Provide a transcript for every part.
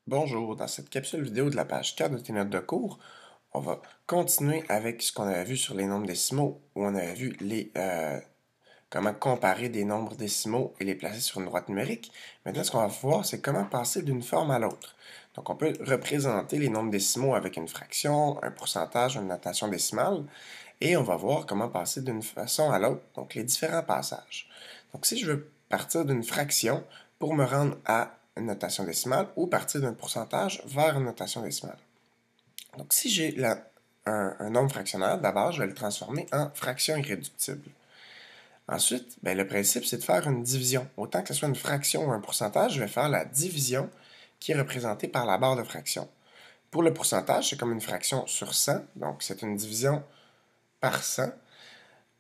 Bonjour, dans cette capsule vidéo de la page 4 de tes notes de cours, on va continuer avec ce qu'on avait vu sur les nombres décimaux, où on avait vu comment comparer des nombres décimaux et les placer sur une droite numérique. Maintenant, ce qu'on va voir, c'est comment passer d'une forme à l'autre. Donc, on peut représenter les nombres décimaux avec une fraction, un pourcentage, une notation décimale, et on va voir comment passer d'une façon à l'autre, donc les différents passages. Donc, si je veux partir d'une fraction pour me rendre à une notation décimale ou partir d'un pourcentage vers une notation décimale. Donc, si j'ai un nombre fractionnel, d'abord, je vais le transformer en fraction irréductible. Ensuite, le principe, c'est de faire une division. Autant que ce soit une fraction ou un pourcentage, je vais faire la division qui est représentée par la barre de fraction. Pour le pourcentage, c'est comme une fraction sur 100, donc c'est une division par 100.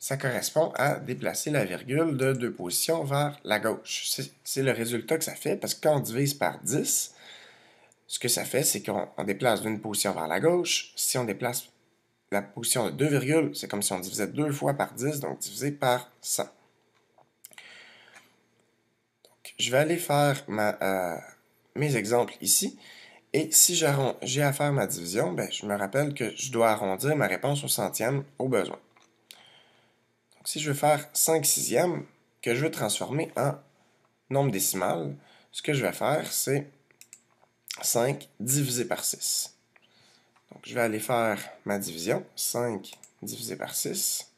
Ça correspond à déplacer la virgule de 2 positions vers la gauche. C'est le résultat que ça fait, parce que quand on divise par 10, ce que ça fait, c'est qu'on déplace d'une position vers la gauche. Si on déplace la position de 2 virgules, c'est comme si on divisait 2 fois par 10, donc divisé par 100. Donc, je vais aller faire mes exemples ici. Et si j'ai à faire ma division, je me rappelle que je dois arrondir ma réponse au centième au besoin. Donc, si je veux faire 5 sixièmes, que je veux transformer en nombre décimal, ce que je vais faire, c'est 5 divisé par 6. Donc, je vais aller faire ma division. 5 divisé par 6.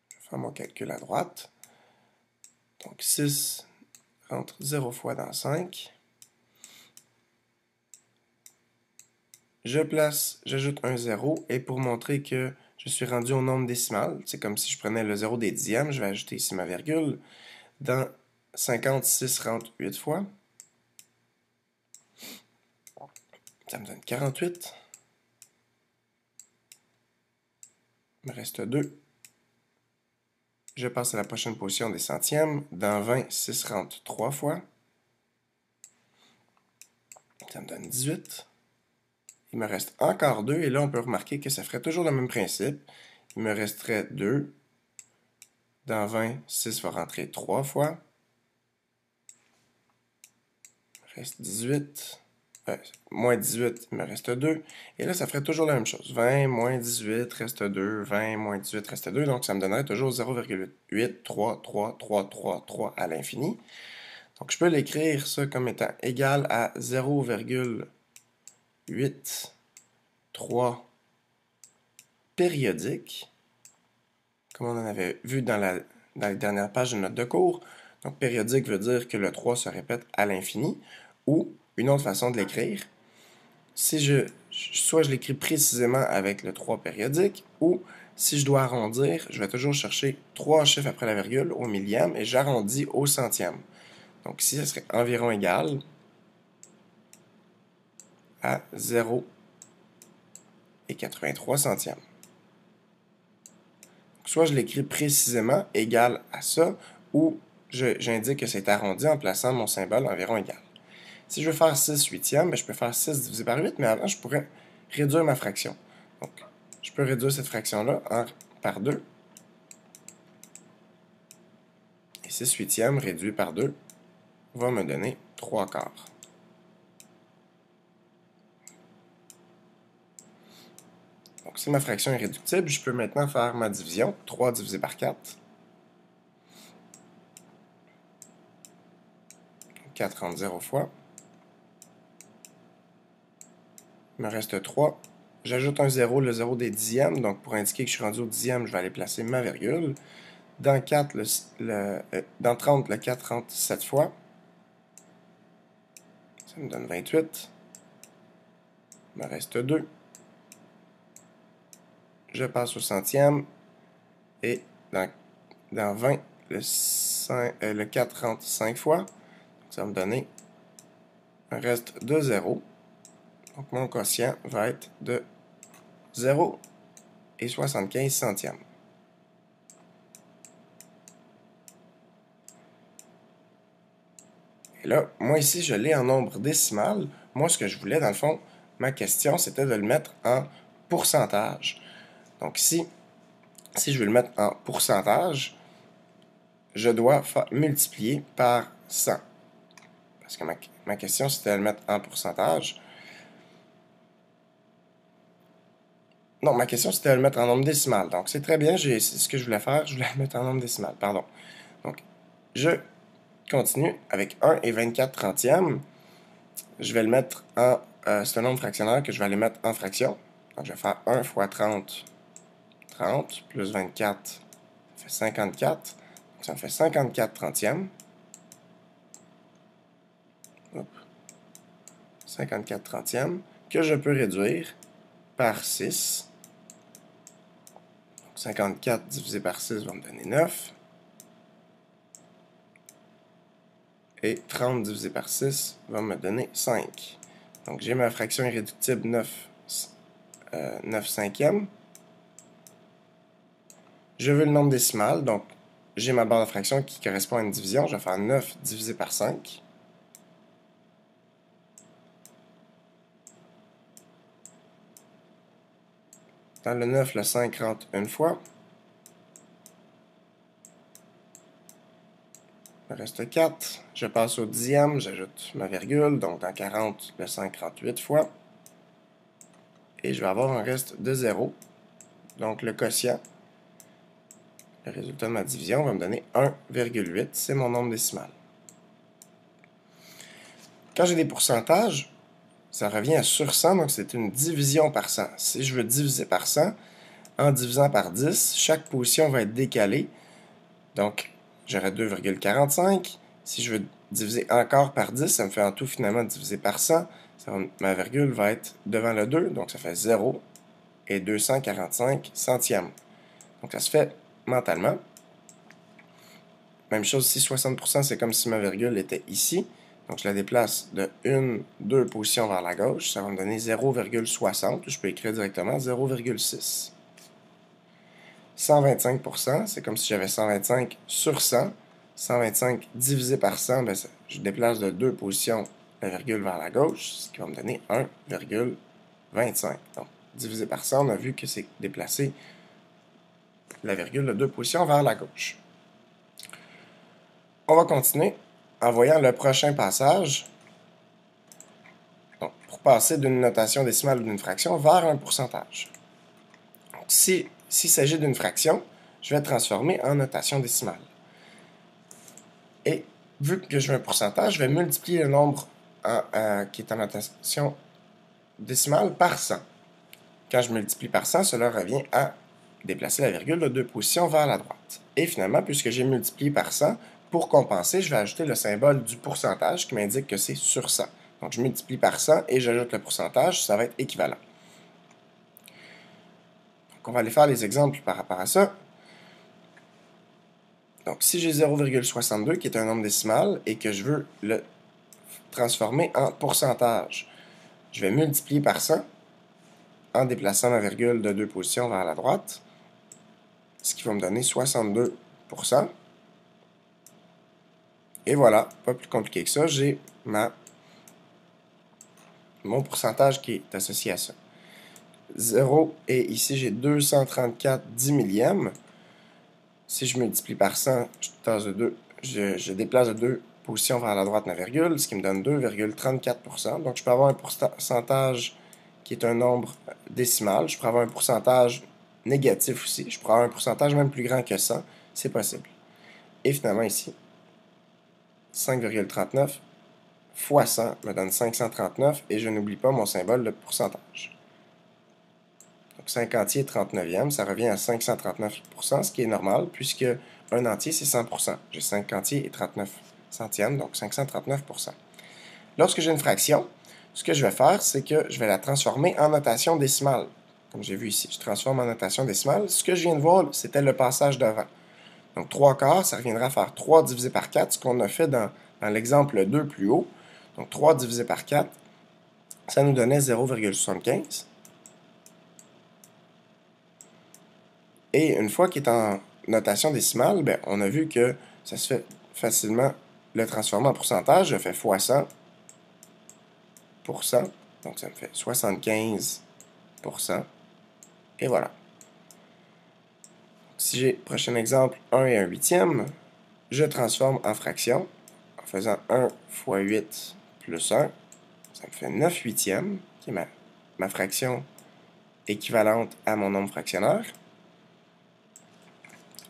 Je vais faire mon calcul à droite. Donc, 6 rentre 0 fois dans 5. J'ajoute un 0, et pour montrer que je suis rendu au nombre décimal, c'est comme si je prenais le 0 des dixièmes, je vais ajouter ici ma virgule. Dans 50, 6 rentre 8 fois. Ça me donne 48. Il me reste 2. Je passe à la prochaine position des centièmes. Dans 20, 6 rentre 3 fois. Ça me donne 18. Il me reste encore 2, et là, on peut remarquer que ça ferait toujours le même principe. Il me resterait 2. Dans 20, 6 va rentrer 3 fois. Il me reste 18. Moins 18, il me reste 2. Et là, ça ferait toujours la même chose. 20 moins 18 reste 2. 20 moins 18 reste 2. Donc, ça me donnerait toujours 0,8, 3, 3, 3, 3, 3 à l'infini. Donc, je peux l'écrire ça comme étant égal à 0,8, 3 périodique, comme on en avait vu dans les dernières pages de notre de cours. Donc, périodique veut dire que le 3 se répète à l'infini. Ou, une autre façon de l'écrire, soit je l'écris précisément avec le 3 périodique, ou si je dois arrondir, je vais toujours chercher 3 chiffres après la virgule au millième, et j'arrondis au centième. Donc ici, ce serait environ égal à 0,83 centièmes. Soit je l'écris précisément égal à ça, ou j'indique que c'est arrondi en plaçant mon symbole environ égal. Si je veux faire 6 huitièmes, je peux faire 6 divisé par 8, mais avant, je pourrais réduire ma fraction. Donc, je peux réduire cette fraction-là par 2. Et 6 huitièmes réduit par 2 va me donner 3 quarts. Donc, si ma fraction est réductible, je peux maintenant faire ma division. 3 divisé par 4. 4 rentre 0 fois. Il me reste 3. J'ajoute un 0, le 0 des dixièmes. Donc, pour indiquer que je suis rendu au dixième, je vais aller placer ma virgule. Dans 4, dans 30, le 4 rentre 7 fois. Ça me donne 28. Il me reste 2. Je passe au centième. Et dans 20, le 4 rentre 5 fois. Donc, ça va me donner un reste de 0. Donc, mon quotient va être de 0,75 centièmes. Et là, moi ici, je l'ai en nombre décimal. Moi, ce que je voulais, dans le fond, ma question, c'était de le mettre en pourcentage. Donc ici, si je veux le mettre en pourcentage, je dois multiplier par 100. Parce que ma question, c'était de le mettre en pourcentage. Non, ma question, c'était de le mettre en nombre décimal. Donc, c'est très bien, c'est ce que je voulais faire. Je voulais le mettre en nombre décimal, pardon. Donc, je continue avec 1 et 24 trentièmes. Je vais le mettre en... c'est un nombre fractionnaire que je vais aller mettre en fraction. Donc, je vais faire 1 fois 30, 30, plus 24, ça fait 54. Donc, ça me fait 54 trentièmes. Hop. 54 trentièmes, que je peux réduire par 6. Donc, 54 divisé par 6 va me donner 9. Et 30 divisé par 6 va me donner 5. Donc, j'ai ma fraction irréductible 9 cinquièmes. Je veux le nombre décimal, donc j'ai ma barre de fraction qui correspond à une division. Je vais faire 9 divisé par 5. Dans le 9, le 5 rentre une fois. Il me reste 4. Je passe au dixième, j'ajoute ma virgule. Donc dans 40, le 5 rentre 8 fois. Et je vais avoir un reste de 0. Donc le quotient, le résultat de ma division va me donner 1,8. C'est mon nombre décimal. Quand j'ai des pourcentages, ça revient à sur 100, donc c'est une division par 100. Si je veux diviser par 100, en divisant par 10, chaque position va être décalée. Donc, j'aurai 2,45. Si je veux diviser encore par 10, ça me fait en tout finalement diviser par 100. Ma virgule va être devant le 2, donc ça fait 0 et 245 centièmes. Donc, ça se fait mentalement. Même chose ici, 60%, c'est comme si ma virgule était ici. Donc, je la déplace de 2 positions vers la gauche. Ça va me donner 0,60. Je peux écrire directement 0,6. 125%, c'est comme si j'avais 125 sur 100. 125 divisé par 100, ben je déplace de 2 positions la virgule vers la gauche, ce qui va me donner 1,25. Donc, divisé par 100, on a vu que c'est déplacer la virgule de 2 positions vers la gauche. On va continuer en voyant le prochain passage. Donc, pour passer d'une notation décimale ou d'une fraction vers un pourcentage. Donc, s'il s'agit d'une fraction, je vais transformer en notation décimale. Et vu que je veux un pourcentage, je vais multiplier le nombre qui est en notation décimale par 100. Quand je multiplie par 100, cela revient à déplacer la virgule de 2 positions vers la droite. Et finalement, puisque j'ai multiplié par 100, pour compenser, je vais ajouter le symbole du pourcentage qui m'indique que c'est sur 100. Donc, je multiplie par 100 et j'ajoute le pourcentage, ça va être équivalent. Donc, on va aller faire les exemples par rapport à ça. Donc, si j'ai 0,62 qui est un nombre décimal et que je veux le transformer en pourcentage, je vais multiplier par 100 en déplaçant ma virgule de 2 positions vers la droite, ce qui va me donner 62%. Et voilà, pas plus compliqué que ça, j'ai mon pourcentage qui est associé à ça. 0, et ici j'ai 234 10 millièmes. Si je multiplie par 100, je déplace de 2 positions vers la droite ma virgule, ce qui me donne 2,34%. Donc je peux avoir un pourcentage qui est un nombre décimal. Je peux avoir un pourcentage négatif aussi. Je peux avoir un pourcentage même plus grand que 100. C'est possible. Et finalement ici, 5,39 fois 100 me donne 539 et je n'oublie pas mon symbole de pourcentage. Donc 5 entiers 39e, ça revient à 539%, ce qui est normal puisque un entier c'est 100%. J'ai 5 entiers et 39 centièmes, donc 539%. Lorsque j'ai une fraction, ce que je vais faire, c'est que je vais la transformer en notation décimale. Comme j'ai vu ici, je transforme en notation décimale. Ce que je viens de voir, c'était le passage devant. Donc 3 quarts, ça reviendra à faire 3 divisé par 4, ce qu'on a fait dans l'exemple 2 plus haut. Donc 3 divisé par 4, ça nous donnait 0,75. Et une fois qu'il est en notation décimale, ben, on a vu que ça se fait facilement le transformer en pourcentage. Je fais fois 100%. Donc ça me fait 75%. Et voilà. Si j'ai, prochain exemple, 1 et 1 huitième, je transforme en fraction en faisant 1 fois 8 plus 1. Ça me fait 9 huitièmes, qui est ma fraction équivalente à mon nombre fractionnaire.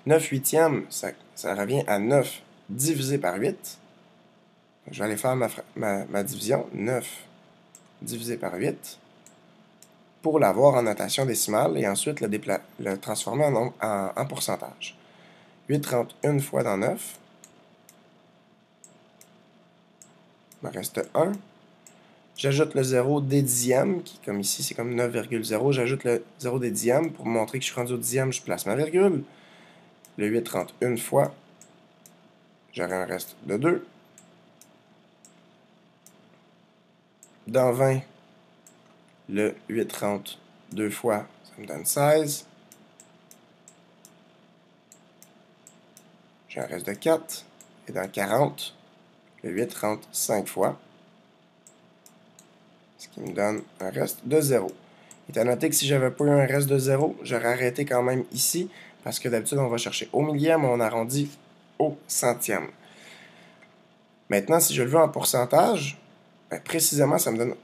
9 huitièmes, ça revient à 9 divisé par 8. Donc, je vais aller faire ma division. 9 divisé par 8 pour l'avoir en notation décimale et ensuite le transformer en pourcentage. 8 rentre une fois dans 9. Il me reste 1. J'ajoute le 0 des dixièmes, qui comme ici c'est comme 9,0. J'ajoute le 0 des dixièmes pour montrer que je suis rendu au dixième, je place ma virgule. Le 8 rentre une fois. J'aurai un reste de 2. Dans 20, le 8 rentre deux fois, ça me donne 16. J'ai un reste de 4. Et dans 40, le 8 rentre 5 fois, ce qui me donne un reste de 0. Il est à noter que si j'avais pas eu un reste de 0, j'aurais arrêté quand même ici, parce que d'habitude, on va chercher au millième, on arrondit au centième. Maintenant, si je le veux en pourcentage, précisément, ça me donne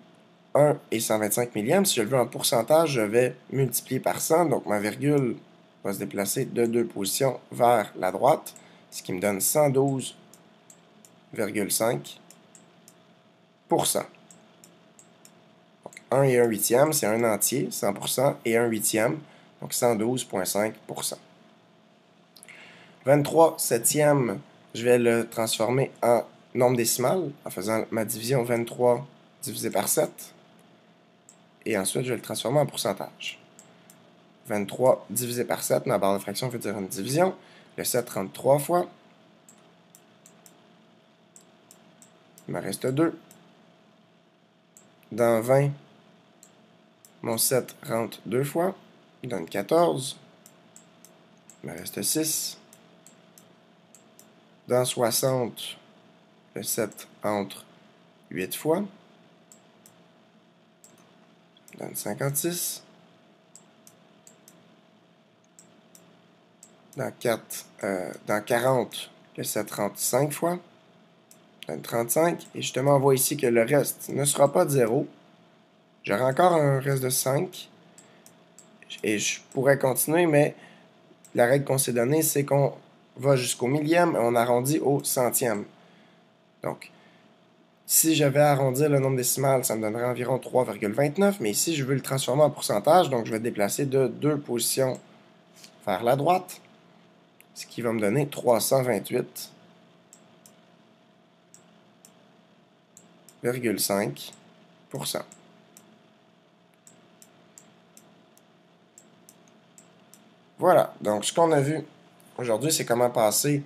1 et 125 millièmes. Si je le veux en pourcentage, je vais multiplier par 100, donc ma virgule va se déplacer de 2 positions vers la droite, ce qui me donne 112,5%. 1 et 1 huitième, c'est un entier, 100%, et 1 huitième, donc 112,5%. 23 septièmes, je vais le transformer en nombre décimal, en faisant ma division 23 divisé par 7. Et ensuite, je vais le transformer en pourcentage. 23 divisé par 7, ma barre de fraction veut dire une division. Le 7 rentre 3 fois. Il me reste 2. Dans 20, mon 7 rentre 2 fois. Il donne 14. Il me reste 6. Dans 60, le 7 entre 8 fois. Il donne 56. Dans 40, le 7 rentre 5 fois. Il donne 35. Et justement, on voit ici que le reste ne sera pas de 0. J'aurai encore un reste de 5. Et je pourrais continuer, mais la règle qu'on s'est donnée, c'est qu'on va jusqu'au millième et on arrondit au centième. Donc, si j'avais à arrondir le nombre décimal, ça me donnerait environ 3,29. Mais ici, je veux le transformer en pourcentage, donc je vais déplacer de 2 positions vers la droite, ce qui va me donner 328,5%. Voilà, donc ce qu'on a vu aujourd'hui, c'est comment passer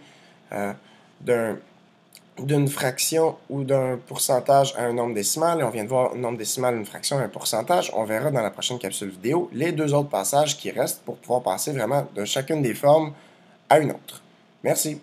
d'une fraction ou d'un pourcentage à un nombre décimal. Et on vient de voir un nombre décimal, une fraction, un pourcentage. On verra dans la prochaine capsule vidéo les deux autres passages qui restent pour pouvoir passer vraiment de chacune des formes à une autre. Merci.